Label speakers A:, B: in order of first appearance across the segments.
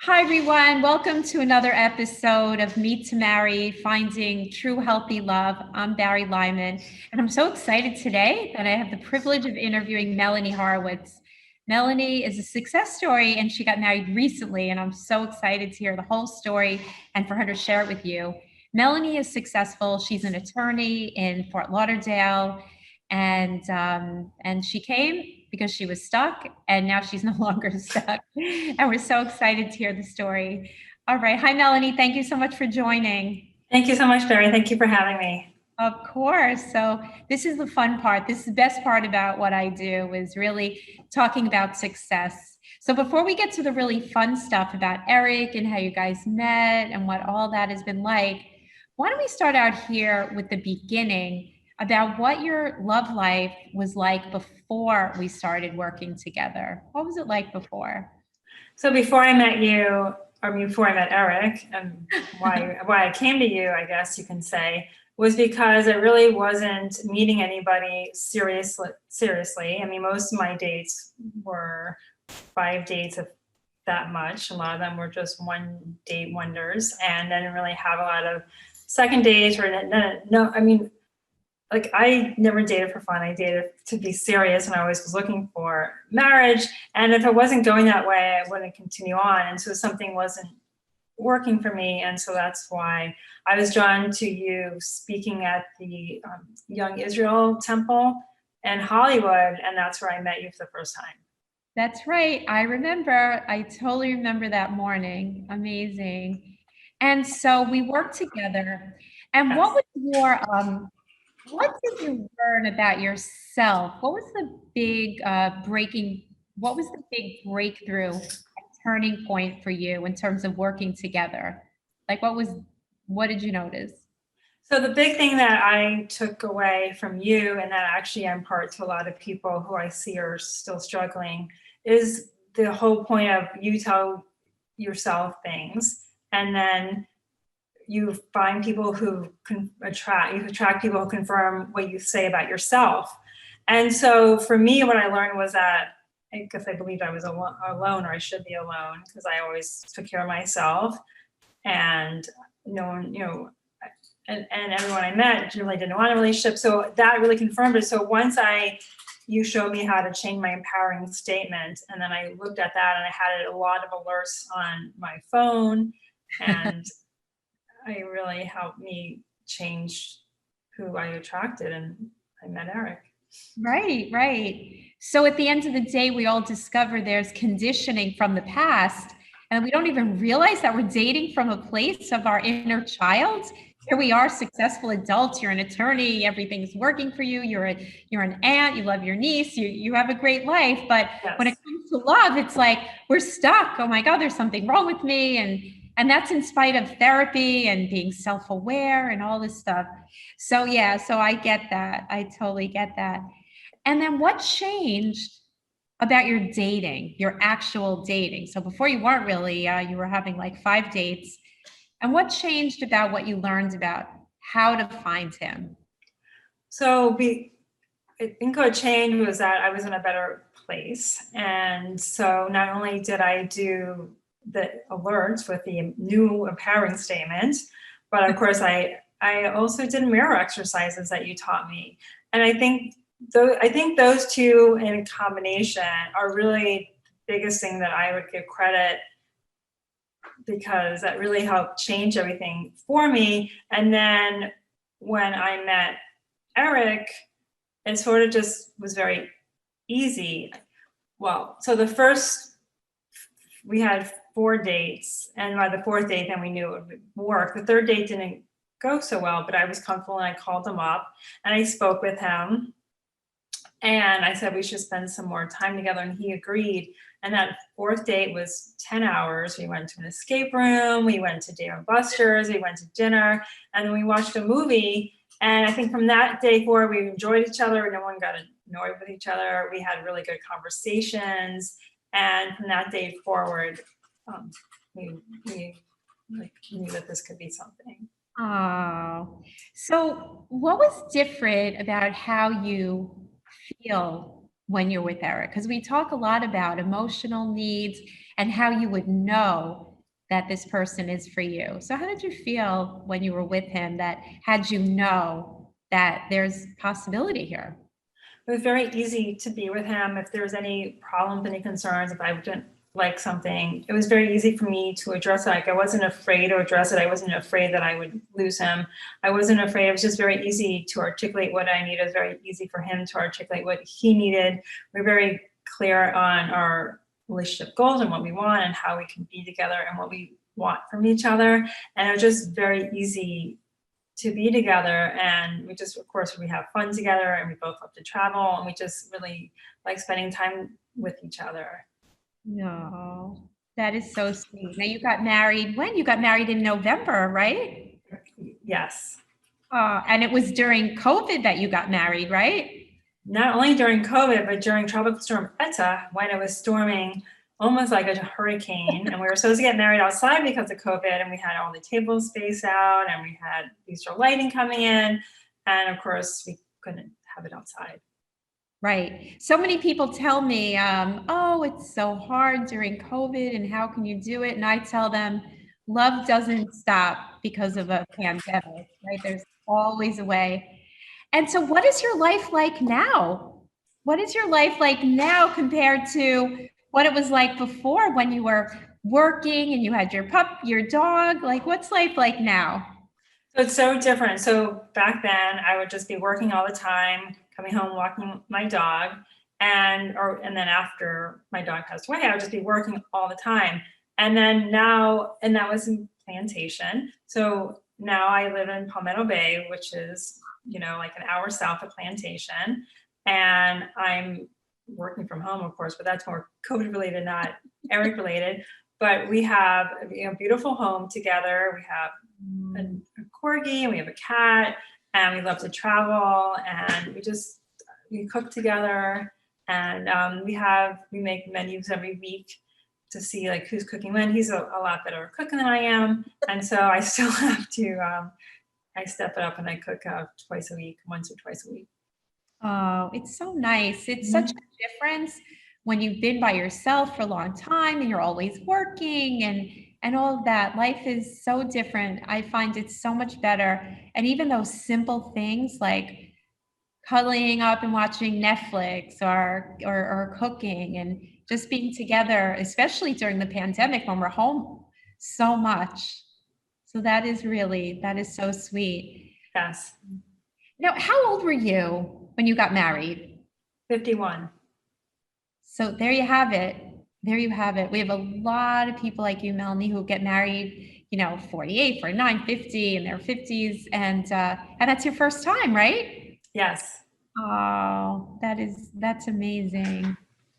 A: Hi, everyone. Welcome to another episode of Meet to Marry, Finding True Healthy Love. I'm Barry Lyman, and I'm so excited today that I have the privilege of interviewing Melanie Horowitz. Melanie is a success story, and she got married recently, and I'm so excited to hear the whole story and for her to share it with you. Melanie is successful. She's an attorney in Fort Lauderdale, and she came because she was stuck, and now she's no longer stuck. And we're so excited to hear the story. All right. Hi, Melanie. Thank you so much for joining.
B: Thank you so much, Barry. Thank you for having me.
A: Of course. So this is the fun part. This is the best part about what I do is really talking about success. So before we get to the really fun stuff about Eric and how you guys met and what all that has been like, why don't we start out here with the beginning about what your love life was like before we started working together? What was it like before?
B: So before I met you, or before I met Eric, and why I came to you, I guess you can say, was because I really wasn't meeting anybody seriously. I mean, most of my dates were 5 dates of that much. A lot of them were just one date wonders, and I didn't really have a lot of second dates or no. I mean, like I never dated for fun. I dated to be serious, and I always was looking for marriage. And if it wasn't going that way, I wouldn't continue on. And so something wasn't working for me, and so that's why I was drawn to you speaking at the Young Israel Temple in Hollywood, and that's where I met you for the first time.
A: That's right. I remember. I totally remember that morning. Amazing. And so we worked together. And what
B: Yes.
A: was what did you learn about yourself? What was the big what was the big breakthrough and turning point for you in terms of working together? Like what did you notice?
B: So the big thing that I took away from you, and that actually I impart to a lot of people who I see are still struggling, is the whole point of you tell yourself things, and then you find people who can attract people who confirm what you say about yourself. And so for me, what I learned was that I guess I believed I was alone, or I should be alone, because I always took care of myself, and no one, and everyone I met really didn't want a relationship. So that really confirmed it. So you showed me how to change my empowering statement, and then I looked at that, and I had a lot of alerts on my phone, and it really helped me change who I attracted, and I met Eric.
A: Right, right. So at the end of the day, we all discover there's conditioning from the past, and we don't even realize that we're dating from a place of our inner child. Here we are, successful adults. You're an attorney. Everything's working for you. You're an aunt. You love your niece. You have a great life. But when it
B: Yes.
A: comes to love, it's like we're stuck. Oh my God, there's something wrong with me, and that's in spite of therapy and being self-aware and all this stuff. So yeah, so I get that. I totally get that. And then what changed about your dating, your actual dating? So before you weren't really, you were having like 5 dates. And what changed about what you learned about how to find him?
B: I think what changed was that I was in a better place. And so not only did I do the alerts with the new empowering statement, but of course I also did mirror exercises that you taught me. And I think those two in combination are really the biggest thing that I would give credit, because that really helped change everything for me. And then when I met Eric, it sort of just was very easy. Well, so we had 4 dates, and by the fourth date, then we knew it would work. The third date didn't go so well, but I was comfortable, and I called him up and I spoke with him, and I said we should spend some more time together, and he agreed. And that fourth date was 10 hours. We went to an escape room, we went to Dave and Buster's, we went to dinner, and then we watched a movie. And I think from that day forward, we enjoyed each other. No one got annoyed with each other. We had really good conversations. And from that day forward, we like knew that this could be something.
A: Oh, so what was different about how you feel when you're with Eric? Because we talk a lot about emotional needs and how you would know that this person is for you. So how did you feel when you were with him that had you know that there's possibility here?
B: It was very easy to be with him. If there was any problems, any concerns, if I didn't like something, it was very easy for me to address it. Like I wasn't afraid to address it. I wasn't afraid that I would lose him. I wasn't afraid. It was just very easy to articulate what I needed. It was very easy for him to articulate what he needed. We're very clear on our relationship goals and what we want and how we can be together and what we want from each other. And it was just very easy to be together. And we just, of course, we have fun together and we both love to travel and we just really like spending time with each other.
A: No, that is so sweet. Now you got married when? You got married in November, right?
B: Yes.
A: And it was during COVID that you got married, right?
B: Not only during COVID, but during Tropical Storm Eta, when it was storming almost like a hurricane. And we were supposed to get married outside because of COVID. And we had all the tables spaced out and we had Easter lighting coming in. And of course, we couldn't have it outside.
A: Right. So many people tell me, oh, it's so hard during COVID and how can you do it? And I tell them, love doesn't stop because of a pandemic, right? There's always a way. And so, what is your life like now? What is your life like now compared to what it was like before when you were working and you had your pup, your dog? Like, what's life like now?
B: So it's so different. So back then I would just be working all the time, coming home, walking my dog, and then after my dog passed away, I would just be working all the time. And then now, and that was in Plantation. So now I live in Palmetto Bay, which is, like an hour south of Plantation. And I'm working from home, of course, but that's more COVID related, not Eric related. But we have a beautiful home together. We have a corgi and we have a cat and we love to travel and we cook together and we make menus every week to see like who's cooking when. He's a lot better cooking than I am, and so I still have to I step it up and I cook twice a week, once or twice a week.
A: Oh, it's so nice. It's such a difference when you've been by yourself for a long time and you're always working and all of that. Life is so different. I find it so much better. And even those simple things like cuddling up and watching Netflix or cooking and just being together, especially during the pandemic when we're home so much. So that is so sweet.
B: Yes.
A: Now, how old were you when you got married?
B: 51.
A: So there you have it. There you have it. We have a lot of people like you, Melanie, who get married, 48, 49, 50 in their 50s. And that's your first time, right?
B: Yes.
A: Oh, that's amazing.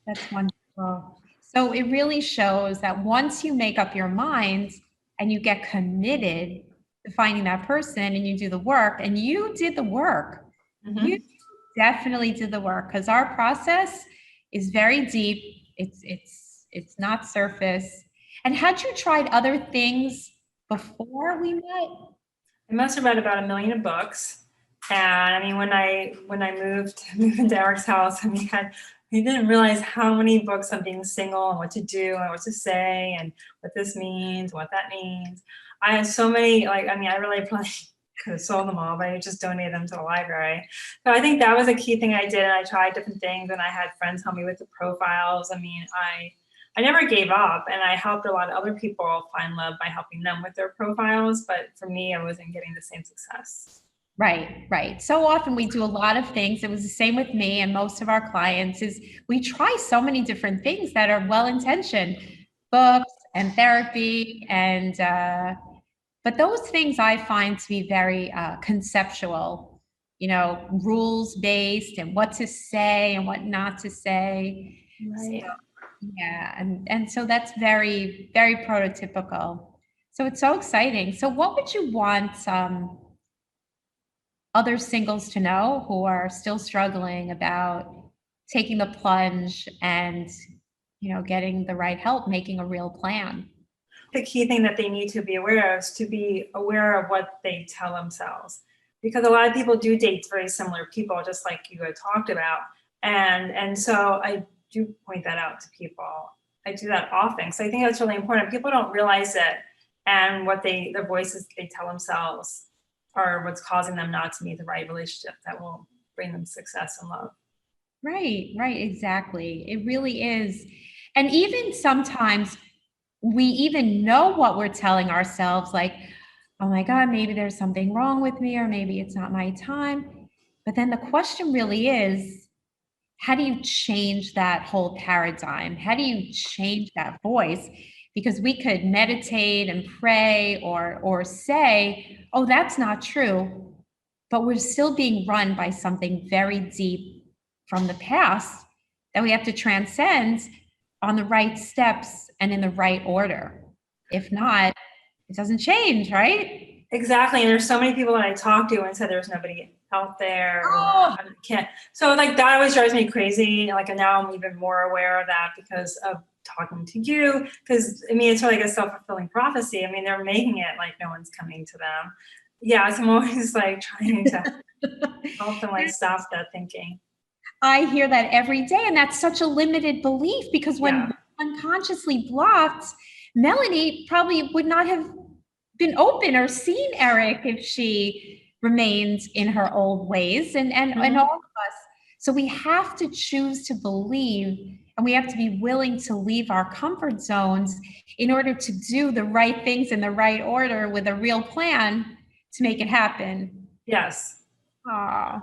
A: That's wonderful. So it really shows that once you make up your mind and you get committed to finding that person and you do the work, and you did the work, you definitely did the work because our process is very deep. It's not surface. And had you tried other things before we met?
B: I must have read about 1 million books. And I mean, when I moved into Eric's house, I mean, he didn't realize how many books on being single and what to do and what to say and what this means, what that means. I had so many, I really probably could have sold them all, but I just donated them to the library. So I think that was a key thing I did. And I tried different things and I had friends help me with the profiles. I mean, I never gave up and I helped a lot of other people find love by helping them with their profiles. But for me, I wasn't getting the same success.
A: Right, right. So often we do a lot of things. It was the same with me and most of our clients is we try so many different things that are well-intentioned, books and therapy and but those things I find to be very conceptual, rules based and what to say and what not to say.
B: Right.
A: So, yeah, and so that's very, very prototypical. So it's so exciting. So what would you want other singles to know who are still struggling about taking the plunge and getting the right help, making a real plan?
B: The key thing that they need to be aware of is to be aware of what they tell themselves, because a lot of people do date very similar people, just like you had talked about, and so I do point that out to people. I do that often, so I think that's really important. People don't realize that and the voices they tell themselves are what's causing them not to meet the right relationship that will bring them success and love.
A: Right, right, exactly. It really is. And even sometimes we even know what we're telling ourselves, like, oh my God, maybe there's something wrong with me, or maybe it's not my time. But then the question really is, how do you change that whole paradigm? How do you change that voice? Because we could meditate and pray or say, oh, that's not true, but we're still being run by something very deep from the past that we have to transcend on the right steps and in the right order. If not, it doesn't change, right?
B: Exactly. And there's so many people that I talk to and said there's nobody out there or
A: Oh,
B: I can't. So like that always drives me crazy. Like, and now I'm even more aware of that because of talking to you. Because I mean, it's like a self-fulfilling prophecy. I mean, they're making it like no one's coming to them. Yeah, so I'm always like trying to help them like stop that thinking.
A: I hear that every day, and that's such a limited belief because when
B: Yeah.
A: unconsciously blocked, Melanie probably would not have been open or seen Eric if she remained in her old ways, and
B: Mhm.
A: all of us. So we have to choose to believe, and we have to be willing to leave our comfort zones in order to do the right things in the right order with a real plan to make it happen.
B: Yes.
A: Aw.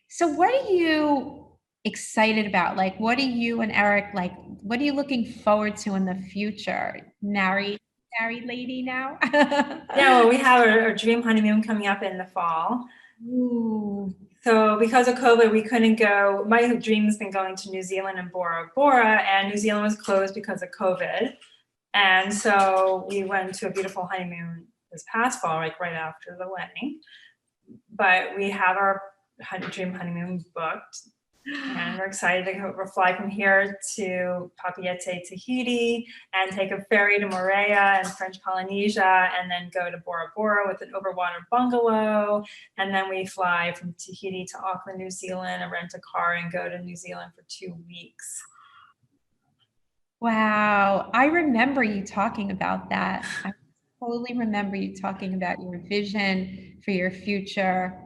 A: So what are you excited about? Like, what are you and Eric like? What are you looking forward to in the future? Married lady now?
B: Yeah, well, we have our dream honeymoon coming up in the fall.
A: Ooh.
B: So because of COVID, we couldn't go. My dream's been going to New Zealand and Bora Bora, and New Zealand was closed because of COVID. And so we went to a beautiful honeymoon this past fall, like right after the wedding. But we have our dream honeymoon booked, and we're excited to fly from here to Papeete, Tahiti, and take a ferry to Moorea in French Polynesia, and then go to Bora Bora with an overwater bungalow. And then we fly from Tahiti to Auckland, New Zealand, and rent a car and go to New Zealand for 2 weeks.
A: Wow. I remember you talking about that. I totally remember you talking about your vision for your future.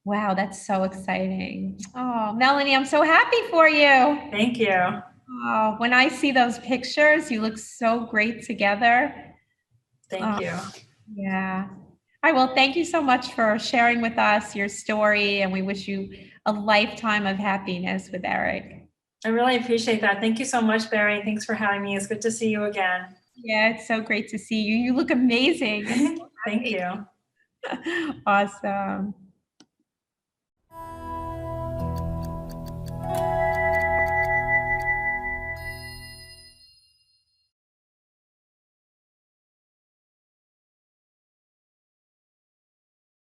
A: Wow, that's so exciting. Oh, Melanie, I'm so happy for you.
B: Thank you.
A: Oh, when I see those pictures, you look so great together.
B: Thank
A: Oh,
B: you.
A: yeah. All right. Well, thank you so much for sharing with us your story, and we wish you a lifetime of happiness with Eric.
B: I really appreciate that. Thank you so much, Barry. Thanks for having me. It's good to see you again.
A: Yeah, it's so great to see you. You look amazing. I'm so
B: Thank you.
A: happy. Awesome.